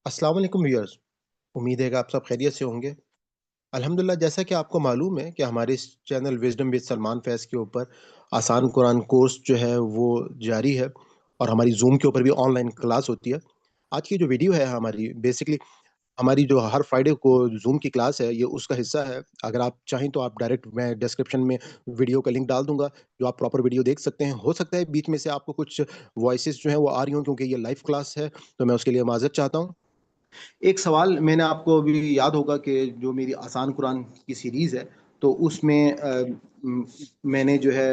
अस्सलाम वालेकुम व्यूअर्स। उम्मीद है कि आप सब खैरियत से होंगे। अल्हम्दुलिल्लाह, जैसा कि आपको मालूम है कि हमारे इस चैनल विज़डम विद सलमान फैज़ के ऊपर आसान कुरान कोर्स जो है वो जारी है और हमारी ज़ूम के ऊपर भी ऑनलाइन क्लास होती है। आज की जो वीडियो है हमारी बेसिकली हमारी जो हर फ्राइडे को ज़ूम की क्लास है, ये उसका हिस्सा है। अगर आप चाहें तो आप डायरेक्ट मैं डिस्क्रिप्शन में वीडियो का लिंक डाल दूँगा, जो आप प्रॉपर वीडियो देख सकते हैं। हो सकता है बीच में से आपको कुछ वॉइसेज़ जो हैं वो आ रही हों, क्योंकि ये लाइव क्लास है, तो मैं उसके लिए माज़रत चाहता हूँ। एक सवाल मैंने आपको अभी याद होगा कि जो मेरी आसान कुरान की सीरीज़ है, तो उसमें मैंने जो है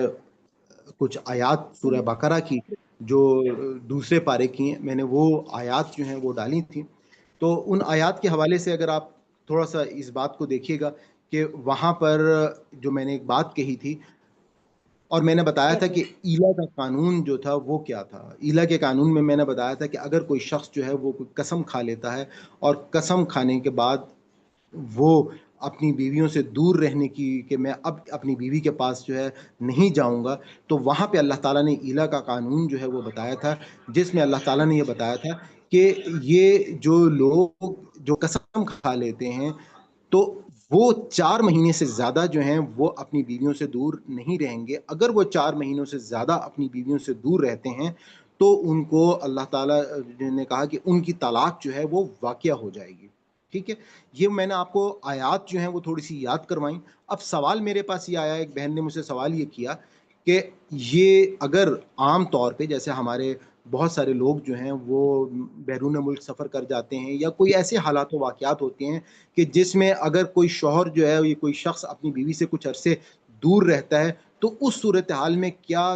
कुछ आयात सूरह बकरा की जो दूसरे पारे की हैं, मैंने वो आयात जो हैं वो डाली थी। तो उन आयात के हवाले से अगर आप थोड़ा-सा इस बात को देखिएगा कि वहाँ पर जो मैंने एक बात कही थी और मैंने बताया था कि ईला का कानून जो था वो क्या था। ईला के कानून में मैंने बताया था कि अगर कोई शख्स जो है वो कोई कसम खा लेता है और कसम खाने के बाद वो अपनी बीवियों से दूर रहने की कि मैं अब अपनी बीवी के पास जो है नहीं जाऊँगा, तो वहाँ पे अल्लाह ताला ने ईला का कानून जो है वो बताया था, जिसमें अल्लाह ताला ने ये बताया था कि ये जो लोग जो कसम खा लेते हैं, तो वो 4 महीने से ज़्यादा जो हैं वो अपनी बीवियों से दूर नहीं रहेंगे। अगर वो 4 महीनों से ज़्यादा अपनी बीवियों से दूर रहते हैं, तो उनको अल्लाह ताला ने कहा कि उनकी तलाक जो है वो वाक़या हो जाएगी। ठीक है? ये मैंने आपको आयात जो हैं वो थोड़ी-सी याद करवाईं। अब सवाल मेरे पास ये आया, एक बहन ने मुझसे सवाल ये किया कि ये अगर आम तौर पे जैसे हमारे बहुत सारे लोग जो हैं वो बैरून मुल्क सफ़र कर जाते हैं या कोई ऐसे हालात व वाक़यात होते हैं कि जिसमें अगर कोई शौहर जो है, ये कोई शख़्स अपनी बीवी से कुछ अरसे दूर रहता है, तो उस सूरत हाल में क्या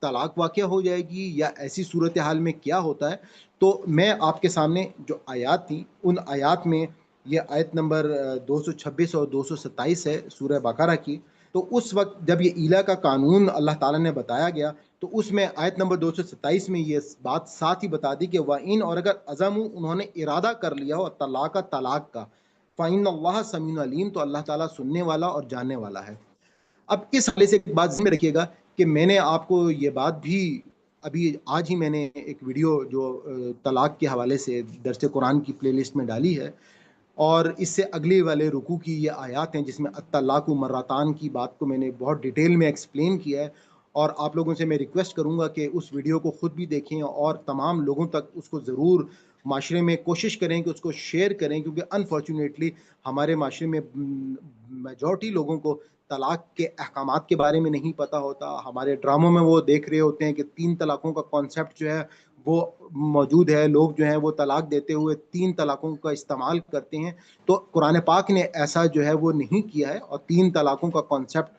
तलाक वाक़या हो जाएगी या ऐसी सूरत हाल में क्या होता है? तो मैं आपके सामने जो आयात थी, उन आयात में ये आयत नंबर 226 और 227 है सूरह बकरा की। तो उस वक़्त जब ये ईला का कानून अल्लाह ताला ने बताया गया, तो उसमें आयत नंबर 227 में ये बात साथ ही बता दी कि व इन और अगर अज़मू उन्होंने इरादा कर लिया हो तलाक का, फ़इन्नल्लाह समीउन अलीम, तो अल्लाह ताला सुनने वाला और जानने वाला है। अब इस हवाले से एक बात ज़हन में रखिएगा कि मैंने आपको ये बात भी अभी आज ही मैंने एक वीडियो जो तलाक के हवाले से दर्स कुरान की प्लेलिस्ट में डाली है और इससे अगले वाले रुकू की ये आयत हैं जिसमें अत्तलाक़ु मर्रतान की बात को मैंने बहुत डिटेल में एक्सप्लेन किया है। और आप लोगों से मैं रिक्वेस्ट करूँगा कि उस वीडियो को खुद भी देखें और तमाम लोगों तक उसको ज़रूर माशरे में कोशिश करें कि उसको शेयर करें, क्योंकि अनफॉर्चुनेटली हमारे माशरे में मेजॉरिटी लोगों को तलाक के अहकामात के बारे में नहीं पता होता। हमारे ड्रामों में वो देख रहे होते हैं कि 3 तलाकों का कॉन्सेप्ट जो है वो मौजूद है। लोग जो हैं वो तलाक देते हुए 3 तलाकों का इस्तेमाल करते हैं। तो कुरान पाक ने ऐसा जो है वो नहीं किया है और 3 तलाकों का कॉन्सेप्ट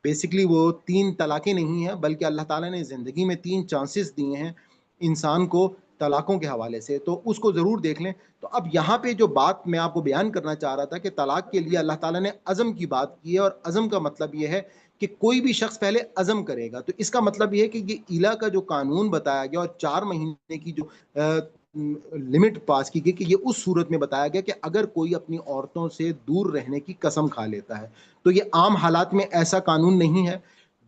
बेसिकली वो 3 तलाक़ें नहीं हैं, बल्कि अल्लाह ताला ने ज़िंदगी में 3 चांसेस दिए हैं इंसान को तलाकों के हवाले से, तो उसको ज़रूर देख लें। तो अब यहाँ पे जो बात मैं आपको बयान करना चाह रहा था कि तलाक के लिए अल्लाह ताला ने अज़म की बात की है और अज़म का मतलब ये है कि कोई भी शख्स पहले अज़म करेगा। तो इसका मतलब ये है कि ये इला का जो कानून बताया गया और 4 महीने की जो लिमिट पास की गई कि ये उस सूरत में बताया गया कि अगर कोई अपनी औरतों से दूर रहने की कसम खा लेता है, तो ये आम हालात में ऐसा कानून नहीं है।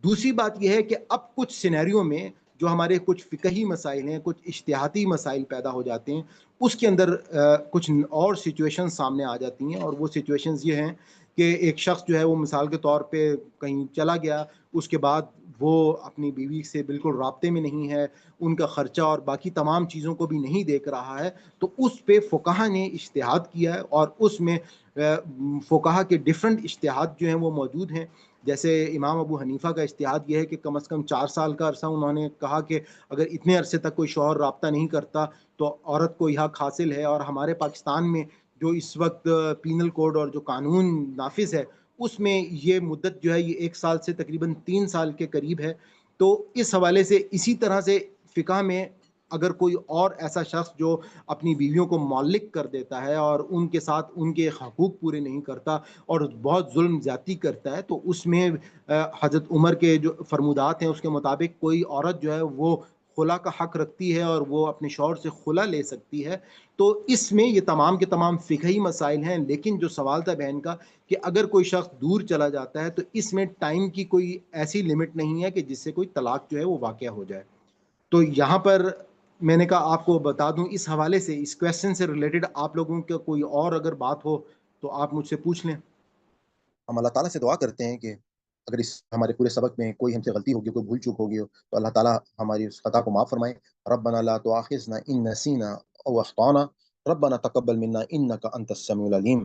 दूसरी बात ये है कि अब कुछ सिनेरियो में जो हमारे कुछ फ़िक़ही मसाइल हैं, कुछ इज्तिहादी मसाइल पैदा हो जाते हैं, उसके अंदर कुछ और सिचुएशंस सामने आ जाती हैं और वो सिचुएशंस ये हैं कि एक शख्स जो है वो मिसाल के तौर पे कहीं चला गया, उसके बाद वो अपनी बीवी से बिल्कुल राब्ते में नहीं है, उनका खर्चा और बाकी तमाम चीज़ों को भी नहीं देख रहा है, तो उस पे फ़ुक़हा ने इज्तिहाद किया है और उसमें फ़ुक़हा के डिफरेंट इज्तिहाद जो हैं वो मौजूद हैं। जैसे इमाम अबू हनीफ़ा का इज्तिहाद ये है कि कम से कम 4 साल का अरसा उन्होंने कहा कि अगर इतने अरसे तक कोई शौहर राब्ता नहीं करता, तो औरत को यह हक़ हासिल है। और हमारे पाकिस्तान में जो इस वक़्त पीनल कोड और जो कानून नाफ़िज़ है, उसमें ये मुद्दत जो है ये 1 साल से तकरीबन 3 साल के करीब है। तो इस हवाले से इसी तरह से फ़िक़ह में अगर कोई और ऐसा शख्स जो अपनी बीवियों को मौलिक कर देता है और उनके साथ उनके हकूक़ पूरे नहीं करता और बहुत ज़ुल्म ज़्यादती करता है, तो उसमें हज़रत उमर के जो फ़रमूदात हैं उसके मुताबिक कोई औरत जो है वो खुला का हक़ रखती है और वो अपने शौहर से खुला ले सकती है। तो इसमें ये तमाम के तमाम फ़िक़ही मसाइल हैं, लेकिन जो सवाल था बहन का कि अगर कोई शख्स दूर चला जाता है, तो इसमें टाइम की कोई ऐसी लिमिट नहीं है कि जिससे कोई तलाक जो है वो वाक़या हो जाए। तो यहाँ पर میں نے کہا آپ کو بتا دوں اس حوالے سے، اس کویسچن سے ریلیٹڈ آپ لوگوں کا کوئی اور اگر بات ہو تو آپ مجھ سے پوچھ لیں۔ ہم اللہ تعالیٰ سے دعا کرتے ہیں کہ اگر اس ہمارے پورے سبق میں کوئی ہم سے غلطی ہوگی، کوئی بھول چوک ہوگی ہو، تو اللہ تعالیٰ ہماری اس خطا کو معاف فرمائے۔ ربنا لا تؤاخذنا ان نسینا او اخطانا، ربنا تقبل منا انک انت السمیع العلیم۔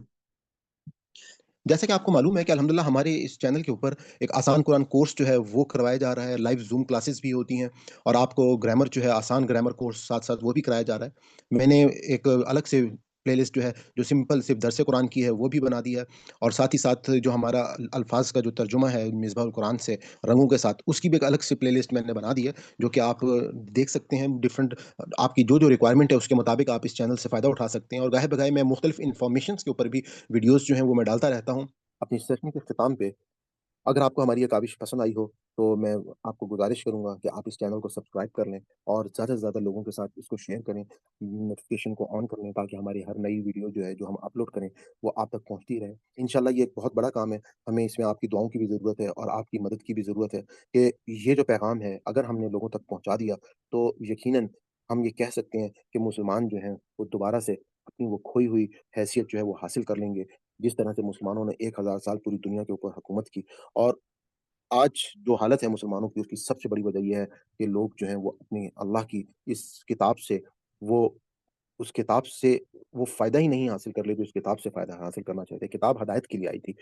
جیسا کہ آپ کو معلوم ہے کہ الحمدللہ ہمارے اس چینل کے اوپر ایک آسان قرآن کورس جو ہے وہ کروایا جا رہا ہے، لائیو زوم کلاسز بھی ہوتی ہیں، اور آپ کو گرامر جو ہے آسان گرامر کورس ساتھ ساتھ وہ بھی کرایا جا رہا ہے۔ میں نے ایک الگ سے پلے لسٹ جو ہے جو سمپل صرف درس قرآن کی ہے وہ بھی بنا دی ہے، اور ساتھ ہی ساتھ جو ہمارا الفاظ کا جو ترجمہ ہے مصباح القرآن سے رنگوں کے ساتھ، اس کی بھی ایک الگ سے پلے لسٹ میں نے بنا دی ہے، جو کہ آپ دیکھ سکتے ہیں ڈفرنٹ، آپ کی جو ریکوائرمنٹ ہے اس کے مطابق آپ اس چینل سے فائدہ اٹھا سکتے ہیں، اور گاہے بگاہے میں مختلف انفارمیشنس کے اوپر بھی ویڈیوز جو ہیں وہ میں ڈالتا رہتا ہوں۔ اپنی سیشن کے اختتام پہ اگر آپ کو ہماری یہ کاوش پسند آئی ہو تو میں آپ کو گزارش کروں گا کہ آپ اس چینل کو سبسکرائب کر لیں، اور زیادہ سے زیادہ لوگوں کے ساتھ اس کو شیئر کریں، نوٹیفیکیشن کو آن کر لیں، تاکہ ہماری ہر نئی ویڈیو جو ہے جو ہم اپلوڈ کریں وہ آپ تک پہنچتی رہے۔ انشاءاللہ یہ ایک بہت بڑا کام ہے، ہمیں اس میں آپ کی دعاؤں کی بھی ضرورت ہے اور آپ کی مدد کی بھی ضرورت ہے کہ یہ جو پیغام ہے اگر ہم نے لوگوں تک پہنچا دیا تو یقیناً ہم یہ کہہ سکتے ہیں کہ مسلمان جو ہیں وہ دوبارہ سے اپنی وہ کھوئی ہوئی حیثیت جو ہے وہ حاصل کر لیں گے، جس طرح سے مسلمانوں نے 1000 سال پوری دنیا کے اوپر حکومت کی۔ اور آج جو حالت ہے مسلمانوں کی، اس کی سب سے بڑی وجہ یہ ہے کہ لوگ جو ہیں وہ اپنی اللہ کی اس کتاب سے وہ اس کتاب سے وہ فائدہ ہی نہیں حاصل کر لے جو اس کتاب سے فائدہ حاصل کرنا چاہتے۔ کتاب ہدایت کے لیے آئی تھی۔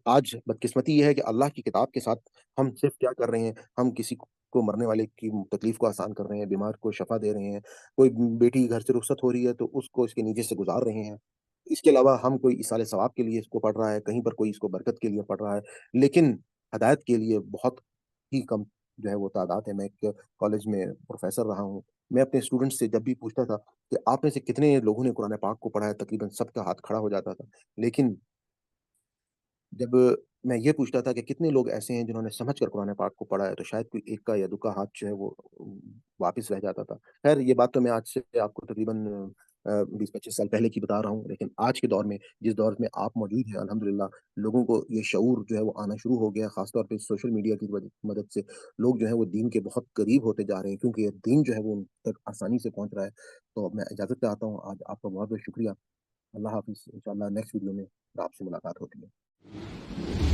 آج بدقسمتی یہ ہے کہ اللہ کی کتاب کے ساتھ ہم صرف کیا کر رہے ہیں، ہم کسی کو مرنے والے کی تکلیف کو آسان کر رہے ہیں، بیمار کو شفا دے رہے ہیں، کوئی بیٹی گھر سے رخصت ہو رہی ہے تو اس کو اس کے نیچے سے گزار رہے ہیں۔ اس کے علاوہ ہم کوئی ایصال ثواب کے لیے اس کو پڑھ رہا ہے، کہیں پر کوئی اس کو برکت کے لیے پڑھ رہا ہے، لیکن ہدایت کے لیے بہت ہی کم جو ہے وہ تعداد ہے۔ میں ایک کالج میں پروفیسر رہا ہوں، میں اپنے اسٹوڈنٹ سے جب بھی پوچھتا تھا کہ آپ میں سے کتنے لوگوں نے قرآن پاک کو پڑھا ہے، تقریباً سب کا ہاتھ کھڑا ہو جاتا تھا۔ لیکن جب میں یہ پوچھتا تھا کہ کتنے لوگ ایسے ہیں جنہوں نے سمجھ کر قرآن پاک کو پڑھا ہے، تو شاید کوئی ایک کا یا دو کا ہاتھ جو ہے وہ واپس رہ جاتا تھا۔ خیر یہ بات تو میں آج سے آپ کو تقریباً 20-25 سال پہلے کی بتا رہا ہوں، لیکن آج کے دور میں جس دور میں آپ موجود ہیں الحمدللہ، لوگوں کو یہ شعور جو ہے وہ آنا شروع ہو گیا، خاص طور پہ سوشل میڈیا کی مدد سے لوگ جو ہے وہ دین کے بہت قریب ہوتے جا رہے ہیں، کیونکہ یہ دین جو ہے وہ ان تک آسانی سے پہنچ رہا ہے۔ تو میں اجازت چاہتا ہوں، آج آپ کا بہت بہت شکریہ۔ اللہ حافظ، انشاءاللہ نیکسٹ ویڈیو میں آپ سے ملاقات ہوتی ہے۔